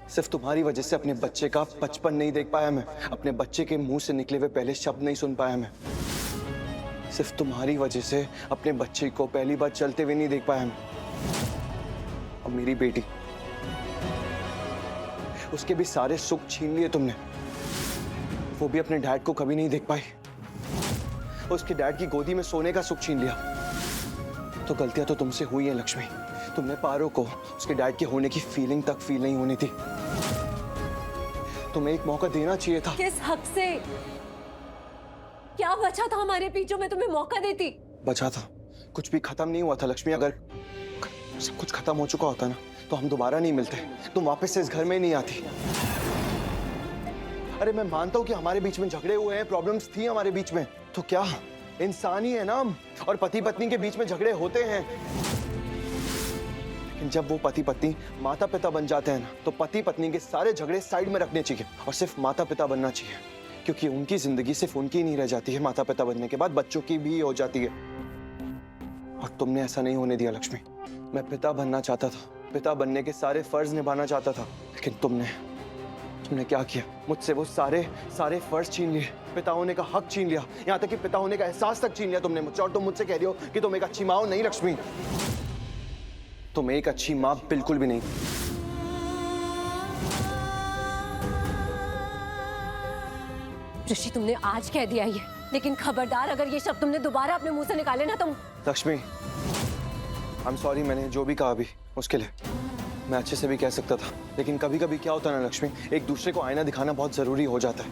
सिर्फ तुम्हारी वजह से अपने बच्चे का बचपन नहीं देख पाया मैं, अपने बच्चे के मुंह से निकले हुए पहले शब्द नहीं सुन पाया मैं। सिर्फ तुम्हारी वजह से अपने बच्चे को पहली बार चलते हुए नहीं देख पाया मैं। और मेरी बेटी, उसके भी सारे सुख छीन लिए तुमने। वो भी अपने डैड को कभी नहीं देख पाई। उसके डैड की गोदी में सोने का सुख छीन लिया। तो गलतियां तो तुमसे हुई हैं लक्ष्मी। तुमने पारो को उसके डैड के होने की फीलिंग तक फील नहीं होनी थी। तुम्हें एक मौका देना चाहिए था। किस हक से? क्या बचा था हमारे बीच जो मैं तुम्हें मौका देती? बचा था, कुछ भी खत्म नहीं हुआ था लक्ष्मी। अगर सब कुछ खत्म हो चुका होता ना तो हम दोबारा नहीं मिलते, तुम वापस से इस घर में नहीं आती। अरे मैं मानता हूं कि हमारे बीच में झगड़े हुए हैं, प्रॉब्लम्स थी हमारे बीच में, तो क्या इंसान ही है ना हम, और पति पत्नी के बीच में झगड़े होते हैं। लेकिन जब वो पति पत्नी माता पिता बन जाते हैं ना तो पति पत्नी के सारे झगड़े साइड में रखने चाहिए और सिर्फ माता पिता बनना चाहिए, क्योंकि उनकी जिंदगी सिर्फ उनकी नहीं रह जाती है, माता पिता बनने के बाद बच्चों की भी हो जाती है। और तुमने ऐसा नहीं होने दिया लक्ष्मी। मैं पिता बनना चाहता था, पिता बनने के सारे फर्ज निभाना चाहता था, लेकिन तुमने क्या किया? मुझसे वो सारे फर्ज छीन लिए, पिता होने का हक छीन लिया, यहाँ तक कि पिता होने का एहसास तक छीन लिया तुमने मुझसे। और तुम मुझसे कह रही हो कि तुम एक अच्छी माँ हो। नहीं लक्ष्मी, तुम एक अच्छी माँ बिल्कुल भी नहीं। ऋषि, तुमने आज कह दिया ये, लेकिन खबरदार अगर ये शब्द तुमने दोबारा अपने मुंह से निकाले ना तुम। लक्ष्मी, आई एम सॉरी, मैंने जो भी कहा अभी उसके लिए। मैं अच्छे से भी कह सकता था, लेकिन कभी कभी क्या होता है ना लक्ष्मी, एक दूसरे को आईना दिखाना बहुत जरूरी हो जाता है।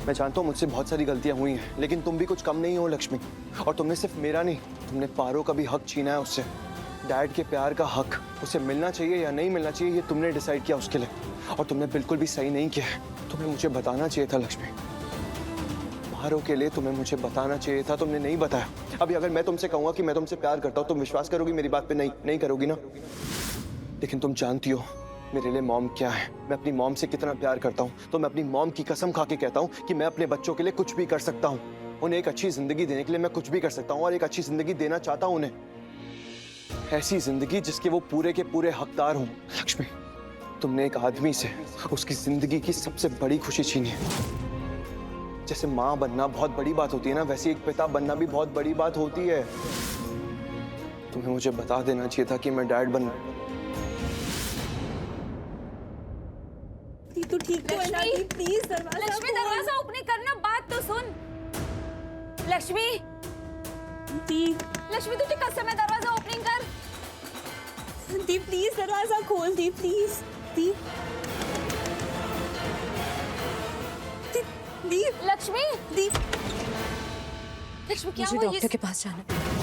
मैं जानता हूँ मुझसे बहुत सारी गलतियां हुई हैं, लेकिन तुम भी कुछ कम नहीं हो लक्ष्मी। और तुमने सिर्फ मेरा नहीं, तुमने पारो का भी हक छीना है उससे। डैड के प्यार का हक उसे मिलना चाहिए या नहीं मिलना चाहिए, ये तुमने डिसाइड किया उसके लिए, और तुमने बिल्कुल भी सही नहीं किया है। तुम्हें मुझे बताना चाहिए था लक्ष्मी। पारो के लिए तुम्हें मुझे बताना चाहिए था, तुमने नहीं बताया। अभी अगर मैं तुमसे कहूंगा कि मैं तुमसे प्यार करता हूँ, तुम विश्वास करोगी मेरी बात पे? नहीं करोगी ना। लेकिन तुम जानती हो मेरे लिए मॉम क्या है, मैं अपनी मॉम से कितना प्यार करता हूँ। तो मैं अपनी मॉम की कसम खा के कहता हूँ कि मैं अपने बच्चों के लिए कुछ भी कर सकता हूँ। उन्हें एक अच्छी जिंदगी देने के लिए मैं कुछ भी कर सकता हूँ, और एक अच्छी जिंदगी देना चाहता हूँ उन्हें। ऐसी जिंदगी जिसके वो पूरे के पूरे हकदार हों। लक्ष्मी, तुमने एक आदमी से उसकी जिंदगी की सबसे बड़ी खुशी छीनी है। जैसे माँ बनना बहुत बड़ी बात होती है ना, वैसे एक पिता बनना भी बहुत बड़ी बात होती है। तुम्हें मुझे बता देना चाहिए था कि मैं डैड बन। तू ठीक तो है ना? प्लीज लक्ष्मी, दरवाजा ओपन करना, बात तो सुन। लक्ष्मी, लक्ष्मी तुझे कसम है, दरवाजा ओपनिंग कर। दी प्लीज दरवाजा खोल दी, प्लीज दी। लक्ष्मी, दी लक्ष्मी क्या मुझे हुआ? डॉक्टर के पास जाना है।